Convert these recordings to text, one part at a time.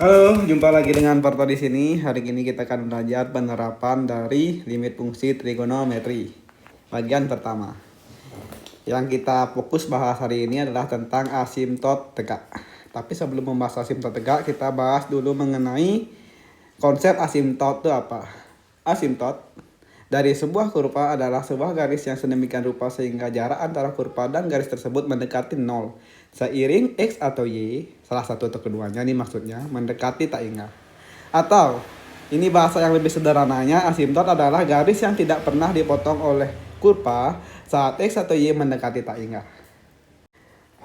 Halo, jumpa lagi dengan Parto di sini. Hari ini kita akan belajar penerapan dari limit fungsi trigonometri. Bagian pertama. Yang kita fokus bahas hari ini adalah tentang asimtot tegak. Tapi sebelum membahas asimtot tegak, kita bahas dulu mengenai konsep asimtot itu apa. Asimtot dari sebuah kurva adalah sebuah garis yang sedemikian rupa sehingga jarak antara kurva dan garis tersebut mendekati 0. Seiring X atau Y, salah satu atau keduanya ini maksudnya, mendekati tak hingga. Atau, ini bahasa yang lebih sederhananya, asimtot adalah garis yang tidak pernah dipotong oleh kurva saat X atau Y mendekati tak hingga.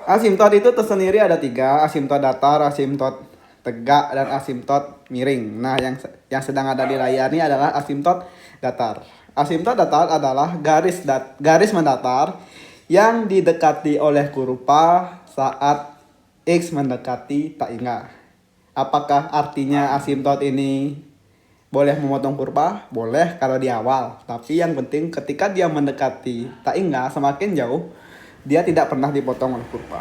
Asimtot itu tersendiri ada 3, asimtot datar, asimtot tegak, dan asimtot miring. Nah, yang sedang ada di layar ini adalah asimtot datar. Asimtot datar adalah garis mendatar yang didekati oleh kurva saat X mendekati tak hingga. Apakah artinya asimtot ini boleh memotong kurva? Boleh kalau di awal. Tapi yang penting ketika dia mendekati tak hingga semakin jauh, dia tidak pernah dipotong oleh kurva.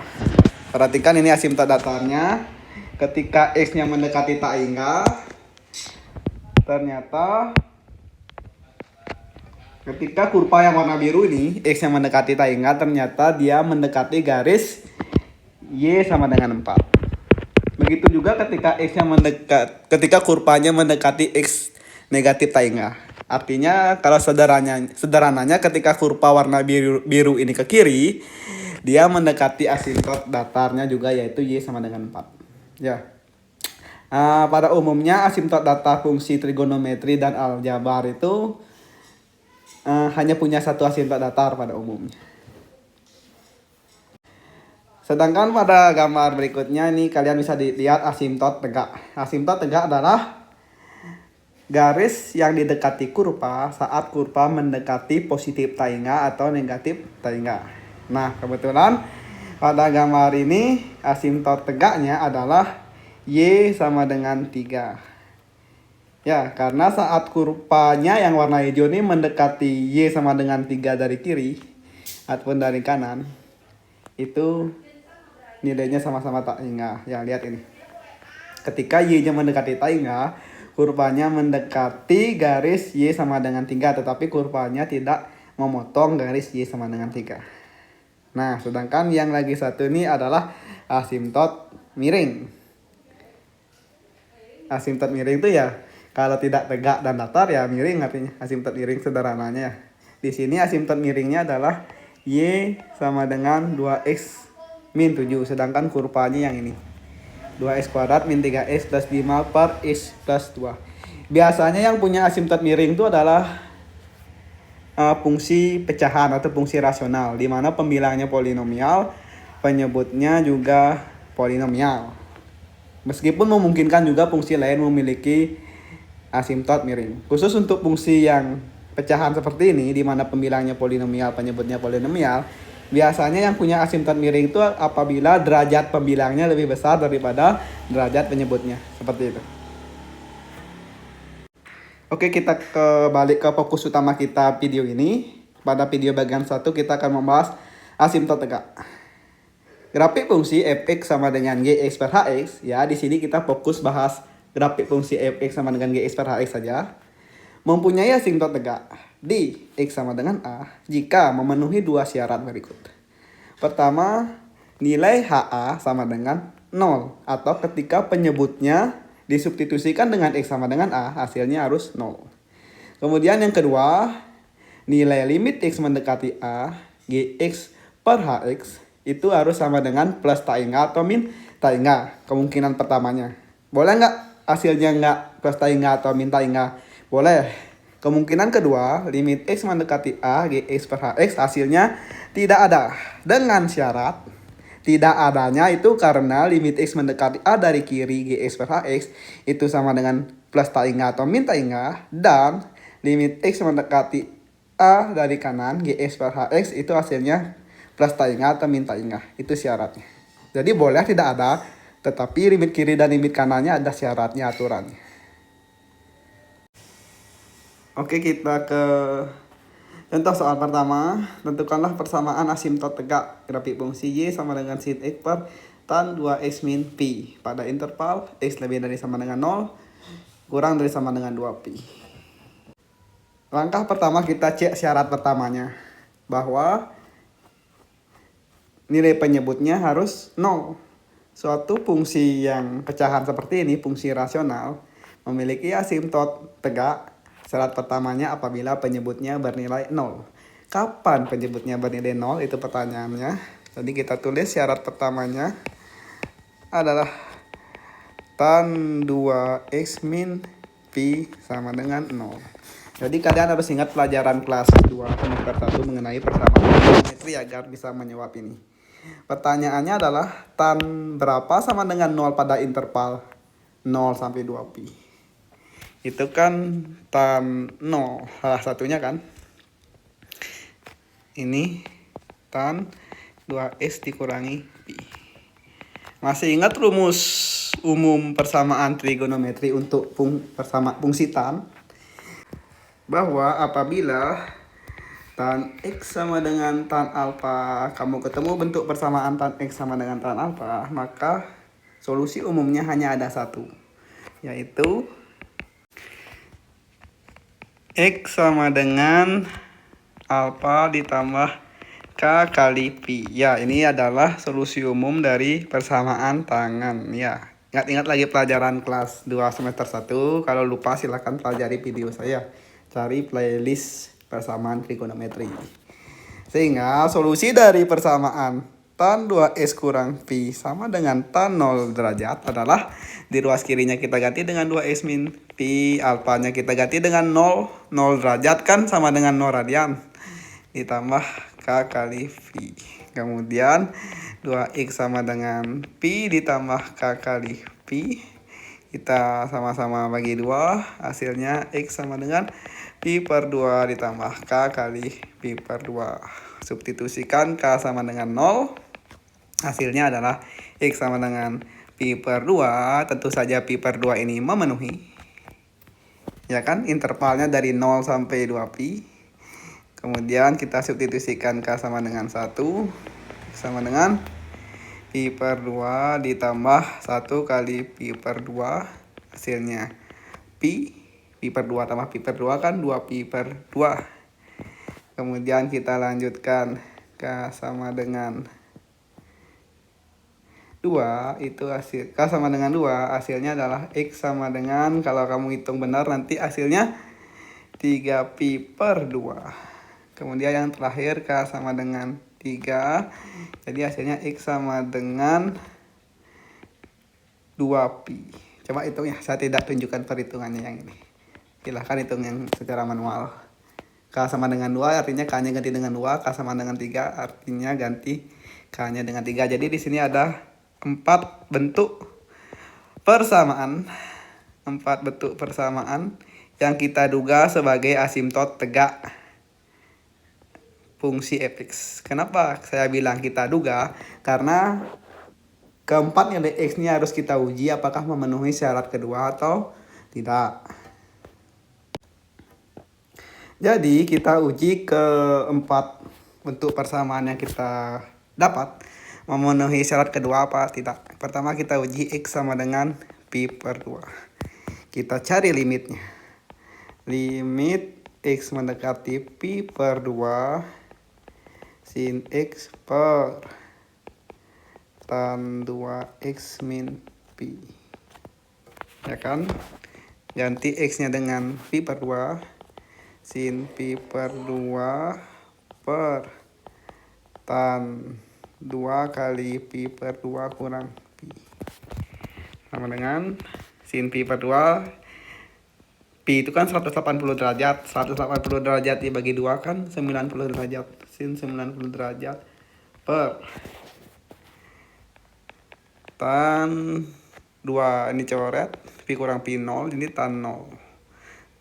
Perhatikan ini asimtot datarnya. Ketika X-nya mendekati tak hingga, ternyata ketika kurva yang warna biru ini, X-nya mendekati tak hingga, ternyata dia mendekati garis Y sama dengan 4. Begitu juga ketika ketika kurvanya mendekati X negatif tak hingga. Artinya kalau sederhananya ketika kurva warna biru ini ke kiri, dia mendekati asimtot datarnya juga, yaitu Y sama dengan 4. Ya. Pada umumnya asimtot datar fungsi trigonometri dan aljabar itu hanya punya satu asimtot datar pada umumnya. Sedangkan pada gambar berikutnya ini kalian bisa dilihat asimtot tegak. Asimtot tegak adalah garis yang didekati kurva saat kurva mendekati positif tak hingga atau negatif tak hingga. Nah, kebetulan pada gambar ini asimtot tegaknya adalah Y sama dengan 3. Ya, karena saat kurvanya yang warna hijau ini mendekati Y sama dengan 3 dari kiri ataupun dari kanan, itu nilainya sama-sama tak hingga. Ya, lihat ini. Ketika Y-nya mendekati tak hingga, kurvanya mendekati garis Y sama dengan 3, tetapi kurvanya tidak memotong garis Y sama dengan 3. Nah, sedangkan yang lagi satu ini adalah asimtot miring. Asimtot miring itu ya kalau tidak tegak dan datar ya miring, artinya asimtot miring sederhananya. Di sini asimtot miringnya adalah Y sama dengan 2X min 7, sedangkan kurvanya yang ini 2x kuadrat min 3x plus 5 per x plus 2. Biasanya yang punya asimtot miring itu adalah fungsi pecahan atau fungsi rasional, di mana pembilangnya polinomial, penyebutnya juga polinomial. Meskipun memungkinkan juga fungsi lain memiliki asimtot miring. Khusus untuk fungsi yang pecahan seperti ini, di mana pembilangnya polinomial, penyebutnya polinomial, biasanya yang punya asimtot miring itu apabila derajat pembilangnya lebih besar daripada derajat penyebutnya. Seperti itu. Oke, kita balik ke fokus utama kita video ini. Pada video bagian 1 kita akan membahas asimtot tegak. Grafik fungsi fx sama dengan gx per hx, ya di sini kita fokus bahas grafik fungsi fx sama dengan gx per hx saja. Mempunyai asimtot tegak di x sama dengan a jika memenuhi dua syarat berikut. Pertama, nilai HA sama dengan 0 atau ketika penyebutnya disubstitusikan dengan x sama dengan a, hasilnya harus 0. Kemudian yang kedua, nilai limit x mendekati a, gx per hx itu harus sama dengan plus tak hingga atau min tak hingga. Kemungkinan pertamanya. Boleh nggak hasilnya nggak plus tak hingga atau min tak hingga? Boleh. Kemungkinan kedua, limit x mendekati a, gx per hx hasilnya tidak ada. Dengan syarat tidak adanya itu karena limit x mendekati a dari kiri, gx per hx itu sama dengan plus tak hingga atau min tak hingga, dan limit x mendekati a dari kanan, gx per hx itu hasilnya plus tak hingga atau min tak hingga. Itu syaratnya. Jadi boleh tidak ada, tetapi limit kiri dan limit kanannya ada syaratnya, aturannya. Oke, kita ke contoh soal pertama. Tentukanlah persamaan asimtot tegak grafik fungsi Y sama dengan sin X per tan 2x min pi pada interval x lebih dari sama dengan 0 kurang dari sama dengan 2pi. Langkah pertama kita cek syarat pertamanya bahwa nilai penyebutnya harus 0. Suatu fungsi yang pecahan seperti ini, fungsi rasional, memiliki asimtot tegak. Syarat pertamanya apabila penyebutnya bernilai 0. Kapan penyebutnya bernilai 0? Itu pertanyaannya. Jadi kita tulis syarat pertamanya adalah tan 2x min pi sama dengan 0. Jadi kalian harus ingat pelajaran kelas 2 semester 1 mengenai persamaan trigonometri agar bisa menjawab ini. Pertanyaannya adalah tan berapa sama dengan 0 pada interval 0 sampai 2pi. Itu kan tan 0 salah satunya kan. Ini tan 2x dikurangi pi. Masih ingat rumus umum persamaan trigonometri untuk fungsi tan? Bahwa apabila tan x sama dengan tan alfa, kamu ketemu bentuk persamaan tan x sama dengan tan alfa, maka solusi umumnya hanya ada satu, yaitu x sama dengan alfa ditambah k kali pi. Ya, ini adalah solusi umum dari persamaan tangan. Ya, ingat-ingat lagi pelajaran kelas 2 semester 1. Kalau lupa silahkan pelajari video saya. Cari playlist persamaan trigonometri. Sehingga solusi dari persamaan tan 2x kurang pi sama dengan tan 0 derajat adalah di ruas kirinya kita ganti dengan 2x min pi, alfanya kita ganti dengan 0 derajat kan sama dengan 0 radian, ditambah k kali pi. Kemudian 2x sama dengan pi ditambah k kali pi. Kita sama-sama bagi 2, hasilnya x sama dengan pi per 2 ditambah k kali pi per 2. Substitusikan k sama dengan 0. Hasilnya adalah x sama dengan pi per 2. Tentu saja pi per 2 ini memenuhi. Ya kan, intervalnya dari 0 sampai 2pi. Kemudian kita substitusikan k sama dengan 1. Sama dengan pi per 2 ditambah 1 kali pi per 2. Hasilnya pi per 2 tambah pi per 2 kan 2pi per 2. Kemudian kita lanjutkan k sama dengan 2, itu hasil k sama dengan 2, hasilnya adalah x sama dengan, kalau kamu hitung benar nanti hasilnya 3pi per 2. Kemudian yang terakhir k sama dengan 3. Jadi hasilnya x sama dengan 2pi. Coba hitung ya, saya tidak tunjukkan perhitungannya yang ini. Silahkan hitung yang secara manual. K sama dengan 2 artinya k-nya ganti dengan 2, k sama dengan 3 artinya ganti k-nya dengan 3. Jadi di sini ada 4 bentuk persamaan. 4 bentuk persamaan yang kita duga sebagai asimtot tegak fungsi fx. Kenapa saya bilang kita duga? Karena keempat nilai x-nya harus kita uji apakah memenuhi syarat kedua atau tidak. Jadi kita uji keempat bentuk persamaan yang kita dapat memenuhi syarat kedua apa tidak. Pertama kita uji x sama dengan pi per 2. Kita cari limitnya. Limit x mendekati pi per 2 sin x per tan 2x min pi. Ya kan? Ganti x-nya dengan pi per 2 sin pi per 2 per tan 2 kali pi per 2 kurang pi. Sama dengan sin pi per 2. Pi itu kan 180 derajat. 180 derajat dibagi 2 kan 90 derajat. Sin 90 derajat per tan 2 ini coret. Pi kurang pi 0. Ini tan 0.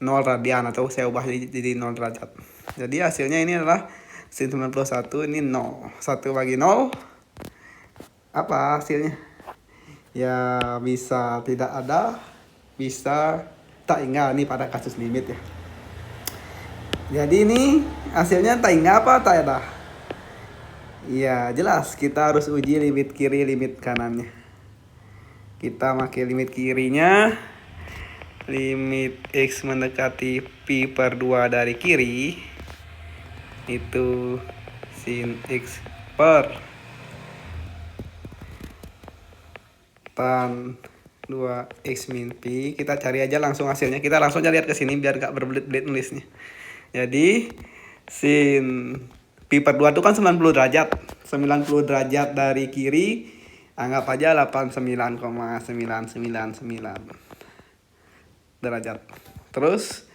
0 radian atau saya ubah jadi 0 derajat. Jadi hasilnya ini adalah sin 91 ini 0. 1 bagi 0. Apa hasilnya? Ya bisa tidak ada. Bisa tak ingat, ini pada kasus limit ya. Jadi ini hasilnya tak ingat apa tak ada. Iya, jelas kita harus uji limit kiri, limit kanannya. Kita pakai limit kirinya. Limit X mendekati Pi per 2 dari kiri. Itu sin X per tan 2X min Pi. Kita cari aja langsung hasilnya. Kita langsung aja lihat ke sini biar gak berbelit-belit nulisnya. Jadi sin Pi per 2 itu kan 90 derajat. 90 derajat dari kiri, anggap aja 89,999 derajat. Terus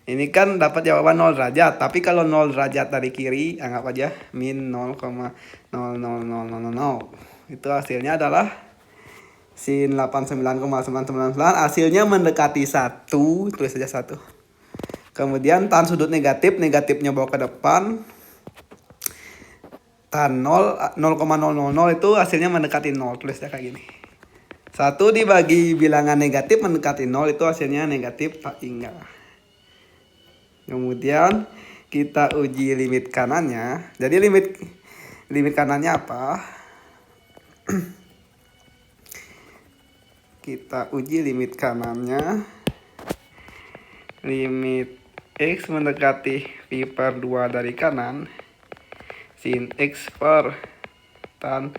ini kan dapat jawaban 0 derajat. Tapi kalau 0 derajat dari kiri, anggap aja min 0,00000. Itu hasilnya adalah sin 89,999. Hasilnya mendekati 1. Tulis saja 1. Kemudian tan sudut negatif, negatifnya bawa ke depan. Tan 0,000 itu hasilnya mendekati 0. Tulisnya kayak gini. 1 dibagi bilangan negatif mendekati 0 itu hasilnya negatif tak hingga. Kemudian kita uji limit kanannya. Jadi limit kanannya apa? Kita uji limit kanannya. Limit X mendekati Pi per 2 dari kanan. Sin X per tan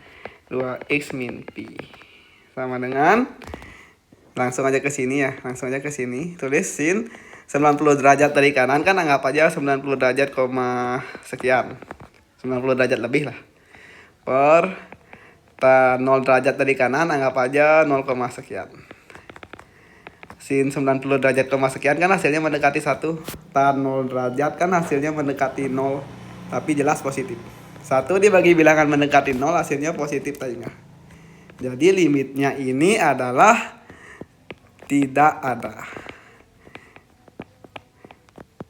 2X min Pi. Sama dengan, langsung aja ke sini ya. Langsung aja ke sini. Tulis sin 90 derajat dari kanan, kan anggap aja 90 derajat koma sekian. 90 derajat lebih lah. Per tan 0 derajat dari kanan, anggap aja 0, sekian. Sin 90 derajat koma sekian kan hasilnya mendekati 1. Tan 0 derajat kan hasilnya mendekati 0. Tapi jelas positif. 1 dibagi bilangan mendekati 0 hasilnya positif tadinya. Jadi limitnya ini adalah tidak ada.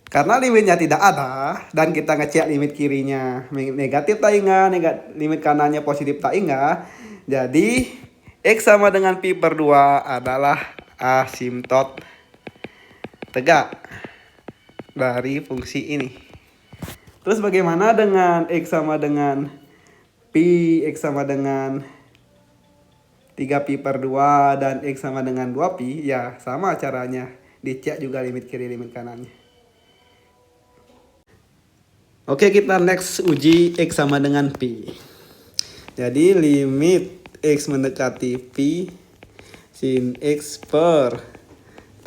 Karena limitnya tidak ada dan kita ngecek limit kirinya negatif tak enggak, limit kanannya positif tak enggak. Jadi X sama dengan Pi per 2 adalah asimtot tegak dari fungsi ini. Terus bagaimana dengan X sama dengan Pi, X sama dengan 3Pi per 2 dan X sama dengan 2Pi? Ya sama caranya, dicek juga limit kiri, limit kanannya. Oke, kita next uji X sama dengan Pi. Jadi limit X mendekati Pi sin X per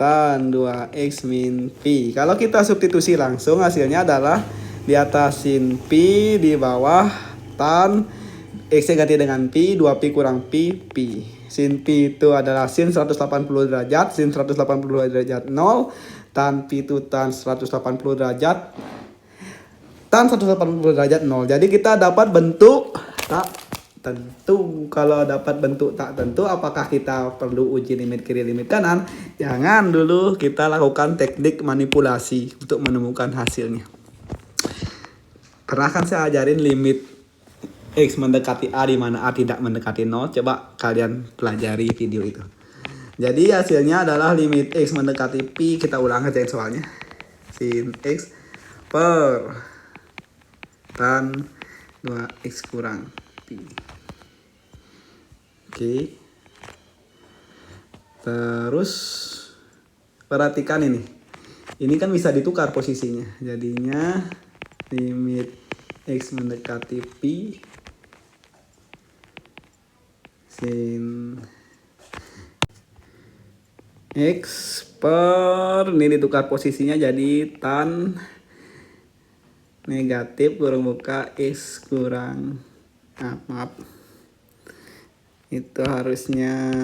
tan 2X min Pi. Kalau kita substitusi langsung hasilnya adalah di atas sin Pi, di bawah tan X ganti dengan Pi, 2Pi kurang Pi, Pi. Sin Pi itu adalah sin 180 derajat, sin 180 derajat 0, tan Pi itu tan 180 derajat, tan 180 derajat 0. Jadi kita dapat bentuk tak tentu. Kalau dapat bentuk tak tentu, apakah kita perlu uji limit kiri, limit kanan? Jangan dulu, kita lakukan teknik manipulasi untuk menemukan hasilnya. Karena kan saya ajarin limit X mendekati A di mana A tidak mendekati 0. Coba kalian pelajari video itu. Jadi hasilnya adalah limit X mendekati Pi. Kita ulang aja soalnya. Sin X per tan 2X kurang Pi. Oke. Terus perhatikan ini. Ini kan bisa ditukar posisinya. Jadinya limit X mendekati Pi sin X per, ini ditukar posisinya jadi tan negatif kurang buka X kurang maaf, itu harusnya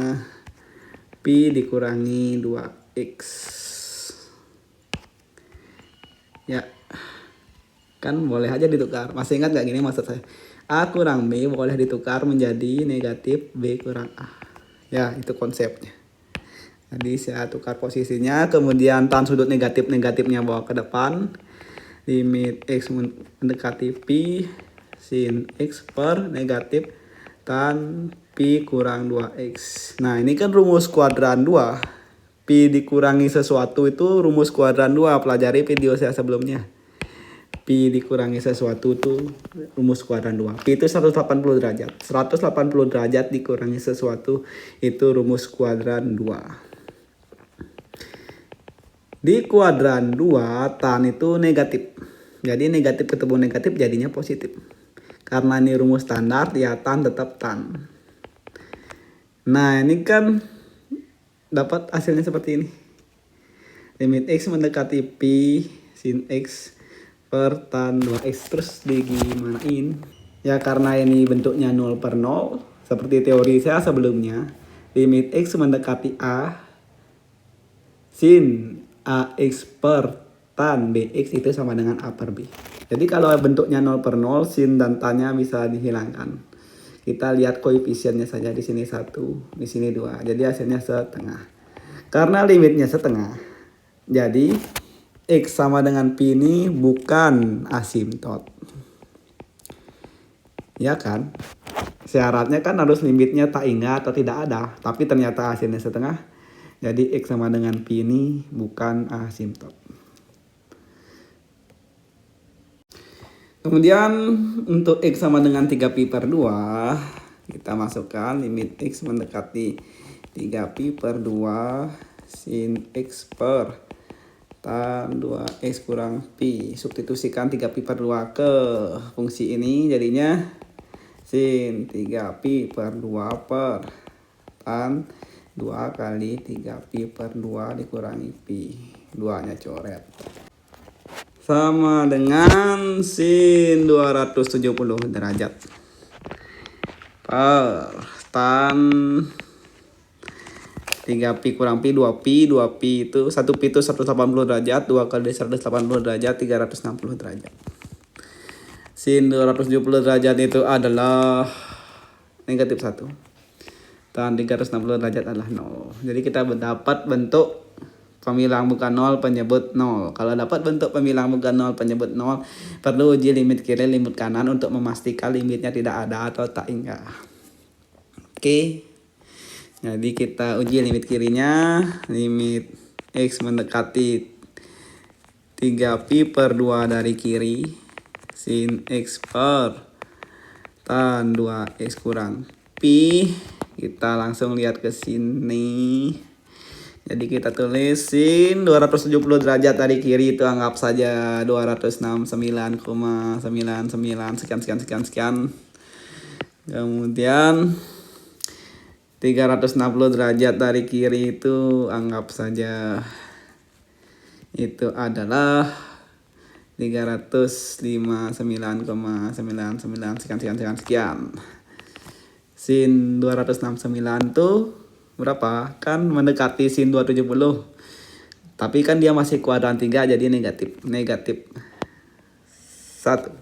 Pi dikurangi 2X ya kan, boleh aja ditukar. Masih ingat gak gini maksud saya? A kurang B boleh ditukar menjadi negatif B kurang A. Ya, itu konsepnya. Jadi saya tukar posisinya, kemudian tan sudut negatifnya bawa ke depan. Limit X mendekati Pi sin X per negatif tan Pi kurang 2X. Nah, ini kan rumus kuadran 2. Pi dikurangi sesuatu itu rumus kuadran 2. Pelajari video saya sebelumnya. Pi dikurangi sesuatu tuh rumus kuadran 2. Pi itu 180 derajat. 180 derajat dikurangi sesuatu itu rumus kuadran 2. Di kuadran 2 tan itu negatif. Jadi negatif ketemu negatif jadinya positif. Karena ini rumus standar ya tan tetap tan. Nah ini kan dapat hasilnya seperti ini. Limit X mendekati Pi sin X per tan 2X. Terus digimanain? Ya karena ini bentuknya 0 per 0. Seperti teori saya sebelumnya. Limit X mendekati A sin AX per tan BX itu sama dengan A per B. Jadi kalau bentuknya 0 per 0, sin dan tannya bisa dihilangkan. Kita lihat koefisiennya saja, di sini 1, di sini 2. Jadi hasilnya setengah. Karena limitnya setengah, jadi X sama dengan Pi ini bukan asimtot. Ya kan? Syaratnya kan harus limitnya tak hingga atau tidak ada. Tapi ternyata hasilnya setengah. Jadi X sama dengan Pi ini bukan asimtot. Kemudian untuk X sama dengan 3Pi per 2, kita masukkan limit X mendekati 3Pi per 2 sin X per tan 2X kurang Pi. Substitusikan 3Pi per 2 ke fungsi ini, jadinya sin 3Pi per 2 per tan 2 kali 3Pi per 2 dikurangi Pi. 2-nya coret. Sama dengan sin 270 derajat per tan 3Pi kurang Pi, 2Pi. 2Pi itu 1Pi itu 180 derajat, 2 kali 180 derajat 360 derajat. Sin 270 derajat itu adalah negatif 1. Tan 360 derajat adalah 0. Jadi kita dapat bentuk pemilang bukan 0 penyebut 0. Kalau dapat bentuk pemilang bukan 0 penyebut 0, perlu uji limit kiri limit kanan untuk memastikan limitnya tidak ada atau tak hingga. Oke. Jadi kita uji limit kirinya. Limit X mendekati 3Pi per 2 dari kiri sin X per tan 2X kurang Pi. Kita langsung lihat ke sini. Jadi kita tulis sin 270 derajat dari kiri itu anggap saja 269,99 sekian. Kemudian 360 derajat dari kiri itu anggap saja itu adalah 359,99 sekian. Sin 269 tuh berapa? Kan mendekati sin 270. Tapi kan dia masih kuadran 3 jadi negatif. Negatif 1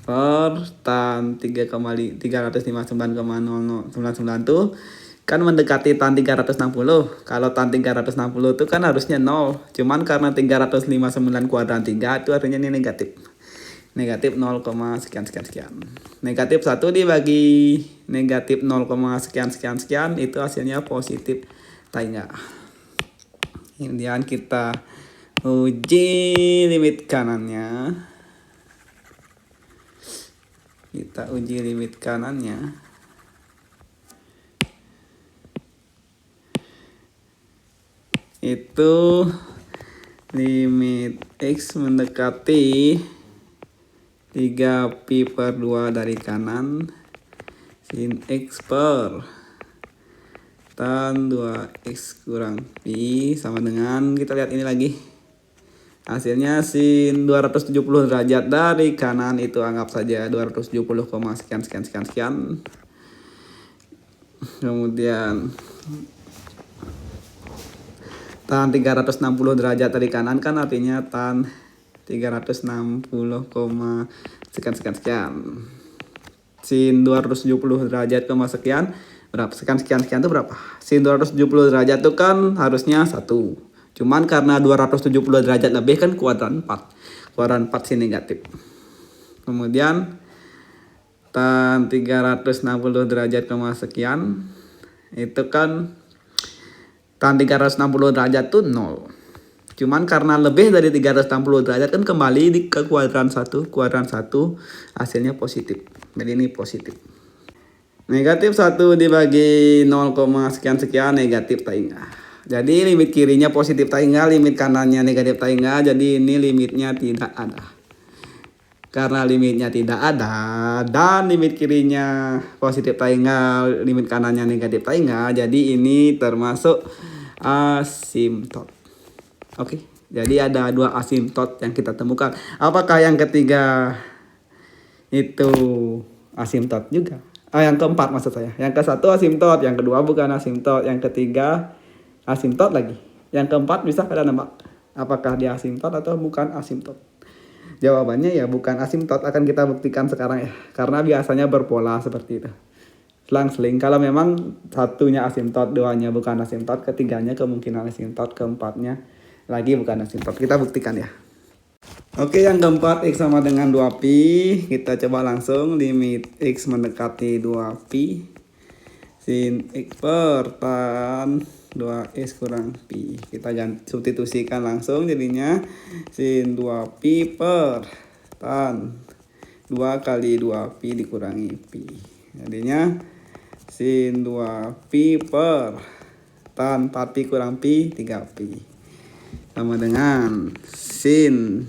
per tan 359,0099 tuh kan mendekati tan 360. Kalau tan 360 itu kan harusnya 0. Cuman karena 359 kuadran 3 itu artinya ini negatif. Negatif 0, sekian. Negatif 1 dibagi negatif 0, sekian itu hasilnya positif tak enggak. Kemudian kita uji limit kanannya. Itu limit X mendekati 3Pi per 2 dari kanan sin X per tan 2X kurang Pi sama dengan, kita lihat ini lagi. Hasilnya sin 270 derajat dari kanan itu anggap saja 270, sekian. Kemudian tan 360 derajat dari kanan kan artinya tan 360, sekian. Sin 270 derajat, sekian. Berapa? Sekian itu berapa? Sin 270 derajat itu kan harusnya 1. Cuman karena 270 derajat lebih kan kuadran 4. Kuadran 4 sin negatif. Kemudian tan 360 derajat, sekian. Itu kan tan 360 derajat itu 0. Cuman karena lebih dari 360 derajat kan kembali ke kuadran 1. Kuadran 1 hasilnya positif. Jadi ini positif. Negatif 1 dibagi 0, sekian negatif tak ingat. Jadi limit kirinya positif tak ingat, limit kanannya negatif tak ingat. Jadi ini limitnya tidak ada. Karena limitnya tidak ada dan limit kirinya positif tak ingat, limit kanannya negatif tak ingat. Jadi ini termasuk asimtot. Oke, jadi ada 2 asimtot yang kita temukan. Apakah yang ketiga itu asimtot juga? Yang keempat maksud saya. Yang ke-1 asimtot, yang kedua bukan asimtot, yang ketiga asimtot lagi. Yang keempat bisa pada nembak. Apakah dia asimtot atau bukan asimtot? Jawabannya ya bukan asimtot, akan kita buktikan sekarang ya. Karena biasanya berpola seperti itu. Selang-seling. Kalau memang satunya asimtot, duanya bukan asimtot, ketiganya kemungkinan asimtot, keempatnya lagi bukan asimtot. Kita buktikan ya. Oke, yang keempat X sama dengan 2pi. Kita coba langsung limit X mendekati 2pi. Sin X per tan 2S kurang pi. Kita substitusikan langsung jadinya sin 2pi per tan 2 kali 2pi dikurangi pi. Jadinya sin 2pi per tan 4pi kurang pi 3pi. Sama dengan sin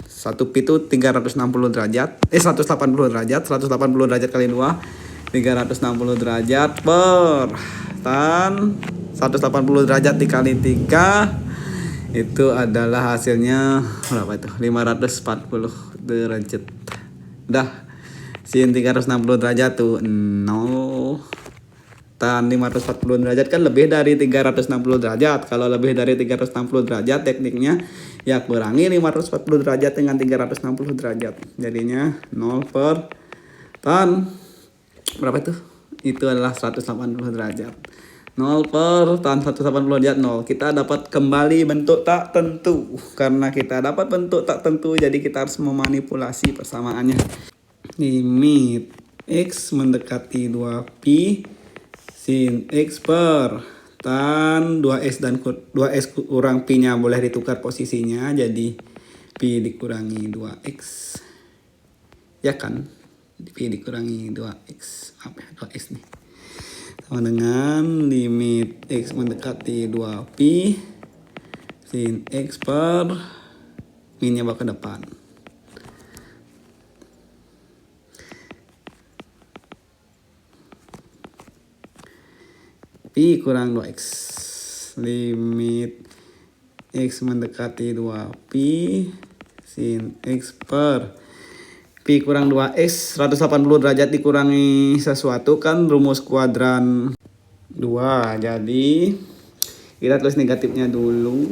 1pi itu 360 derajat. 180 derajat. 180 derajat kali 2. 360 derajat per tan 180 derajat dikali 3. Itu adalah hasilnya berapa itu? 540 derajat. Udah. Sin 360 derajat tuh 0. Tan 540 derajat kan lebih dari 360 derajat. Kalau lebih dari 360 derajat tekniknya ya kurangi 540 derajat dengan 360 derajat. Jadinya 0 per tan berapa itu? Itu adalah 180 derajat. 0 per tan 180 derajat 0. Kita dapat kembali bentuk tak tentu. Karena kita dapat bentuk tak tentu jadi kita harus memanipulasi persamaannya. Limit X mendekati 2pi sin X per tan 2S dan 2S kurang pi nya boleh ditukar posisinya jadi pi dikurangi 2X ya kan, pi dikurangi 2X apa ya 2S nih, sama dengan limit X mendekati 2pi sin X per min nya bawa ke depan. Pi kurang 2X. Limit X mendekati 2pi sin X per pi kurang 2X. 180 derajat dikurangi sesuatu kan rumus kuadran 2. Jadi kita tulis negatifnya dulu.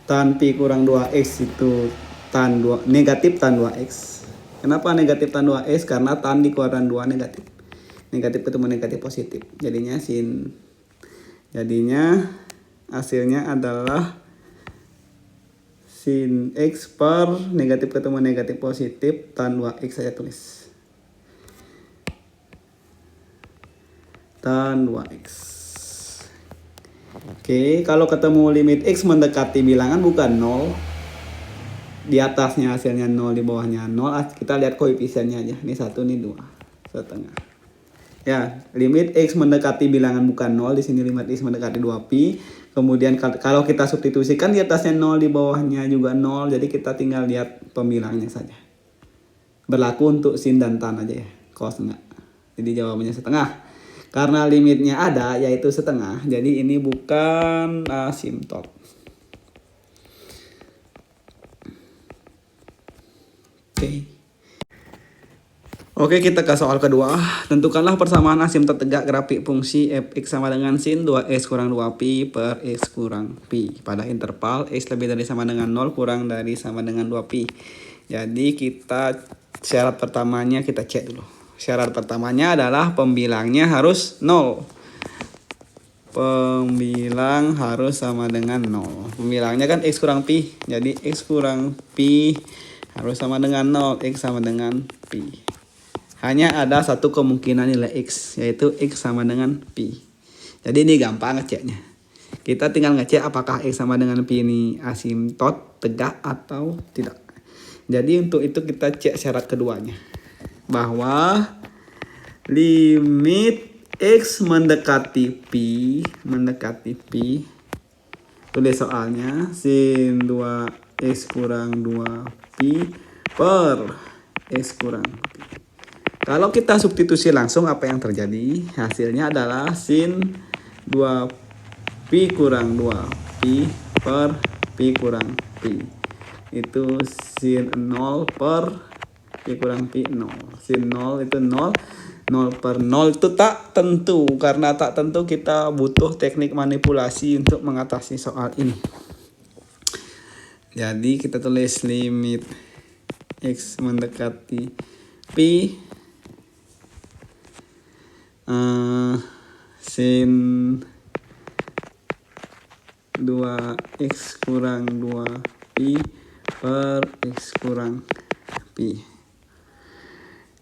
Tan pi kurang 2X itu tan 2, negatif tan 2X. Kenapa negatif tan 2X? Karena tan di kuadran 2 negatif. Negatif ketemu negatif positif. Jadinya hasilnya adalah sin X per negatif ketemu negatif positif tan 2X saya tulis. Tan 2X. Oke, kalau ketemu limit X mendekati bilangan bukan 0. Di atasnya hasilnya 0, di bawahnya 0. Kita lihat koefisiennya aja. Ini 1, ini 2. Setengah. Ya, limit X mendekati bilangan bukan 0. Di sini limit X mendekati 2pi. Kemudian kalau kita substitusikan di atasnya 0, di bawahnya juga 0. Jadi kita tinggal lihat pembilangnya saja. Berlaku untuk sin dan tan aja ya. Cos enggak. Jadi jawabannya setengah. Karena limitnya ada yaitu setengah. Jadi ini bukan asimtot. Oke, kita ke soal kedua. Tentukanlah persamaan asimtot tegak grafik fungsi fx sama dengan sin 2x kurang 2pi per x kurang pi pada interval x lebih dari sama dengan 0 kurang dari sama dengan 2pi. Jadi kita syarat pertamanya kita cek dulu. Syarat pertamanya adalah pembilangnya harus 0. Pembilang harus sama dengan 0. Pembilangnya kan x kurang pi. Jadi x kurang pi harus sama dengan 0. X sama dengan pi. Hanya ada satu kemungkinan nilai X, yaitu X sama dengan pi. Jadi ini gampang ngeceknya. Kita tinggal ngecek apakah X sama dengan Pi ini asimtot tegak atau tidak. Jadi untuk itu kita cek syarat keduanya. Bahwa limit X mendekati Pi, tulis soalnya sin 2X kurang 2Pi per X kurang Pi. Kalau kita substitusi langsung, apa yang terjadi? Hasilnya adalah sin 2Pi kurang 2Pi per Pi kurang Pi. Itu sin 0 per Pi kurang Pi 0. Sin 0 itu 0. 0 per 0 itu tak tentu. Karena tak tentu kita butuh teknik manipulasi untuk mengatasi soal ini. Jadi kita tulis limit X mendekati Pi sin 2X kurang 2Pi per X kurang Pi.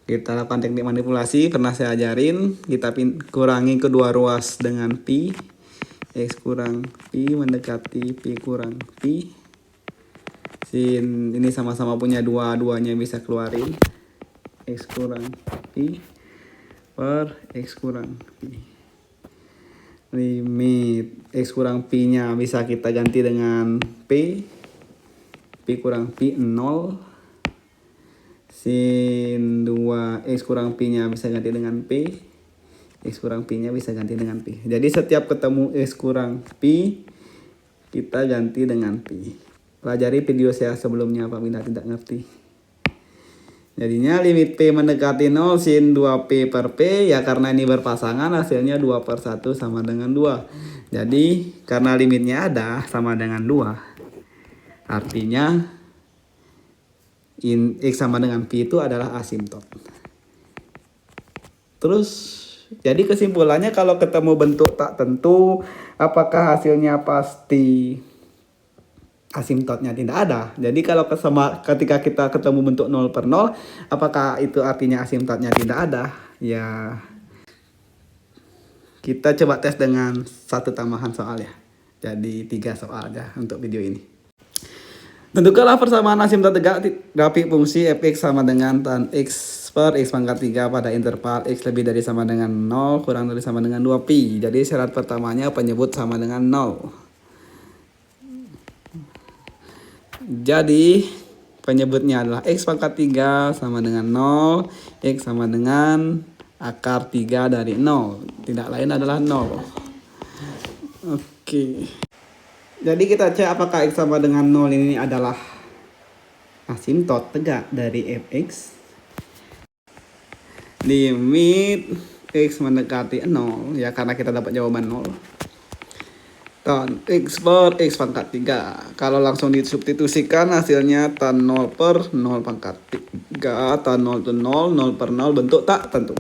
Kita lakukan teknik manipulasi, pernah saya ajarin. Kita kurangi kedua ruas dengan Pi. X kurang Pi mendekati Pi kurang Pi. Sin ini sama-sama punya dua-duanya bisa keluarin. X kurang Pi per X kurang Pi. Limit X kurang Pi nya bisa kita ganti dengan P. Pi kurang Pi 0. Sin 2X kurang Pi nya bisa ganti dengan P. X kurang Pi nya bisa ganti dengan Pi. Jadi setiap ketemu X kurang Pi, kita ganti dengan Pi. Pelajari video saya sebelumnya apabila tidak ngerti. Jadinya limit P mendekati 0 sin 2P per P, ya karena ini berpasangan hasilnya 2 per 1 sama dengan 2. Jadi karena limitnya ada sama dengan 2. Artinya X sama dengan Pi itu adalah asimtot. Terus jadi kesimpulannya kalau ketemu bentuk tak tentu, apakah hasilnya pasti asimtotnya tidak ada. Jadi kalau ketika kita ketemu bentuk 0 per 0, apakah itu artinya asimtotnya tidak ada? Ya, kita coba tes dengan satu tambahan soal ya. Jadi 3 soal aja untuk video ini. Tentukanlah persamaan asimtot tegak grafik fungsi fx sama dengan tan x per x pangkat 3 pada interval x lebih dari sama dengan 0 kurang dari sama dengan 2pi. Jadi syarat pertamanya penyebut sama dengan 0. Jadi penyebutnya adalah X pangkat 3 sama dengan 0, X sama dengan akar 3 dari 0. Tidak lain adalah 0. Oke. Jadi kita cek apakah X sama dengan 0 ini adalah asimtot tegak dari fx. Limit X mendekati 0, ya karena kita dapat jawaban 0. Tan X per X pangkat 3. Kalau langsung disubstitusikan hasilnya tan 0 per 0 pangkat 3. Tan 0 itu 0, 0 per 0 bentuk tak tentu.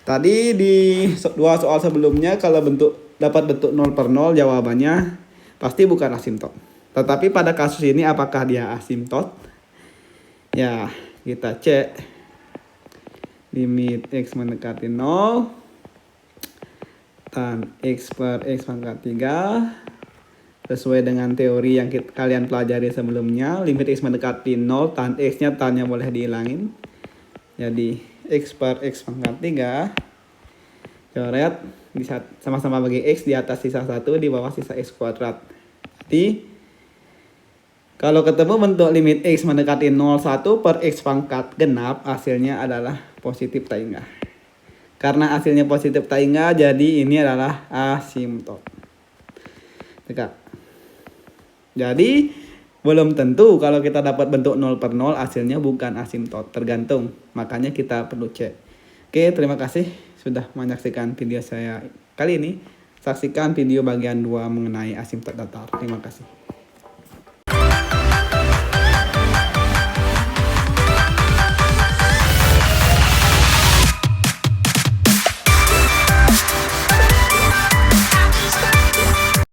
Tadi di 2 soal sebelumnya kalau dapat bentuk 0 per 0 jawabannya pasti bukan asimtot. Tetapi pada kasus ini apakah dia asimtot? Ya, kita cek. Limit X mendekati 0. Tan X per X pangkat 3 sesuai dengan teori yang kalian pelajari sebelumnya. Limit X mendekati 0, tan X nya tannya boleh dihilangin. Jadi X per X pangkat 3 coret, sama-sama bagi X di atas sisa 1 di bawah sisa X kuadrat. Jadi kalau ketemu bentuk limit X mendekati 0, 1 per X pangkat genap, hasilnya adalah positif tak inggah. Karena hasilnya positif tak inggah, jadi ini adalah asimtot tegak. Jadi belum tentu kalau kita dapat bentuk 0 per 0 hasilnya bukan asimtot, tergantung. Makanya kita perlu cek. Oke, terima kasih sudah menyaksikan video saya kali ini. Saksikan video bagian 2 mengenai asimtot datar. Terima kasih.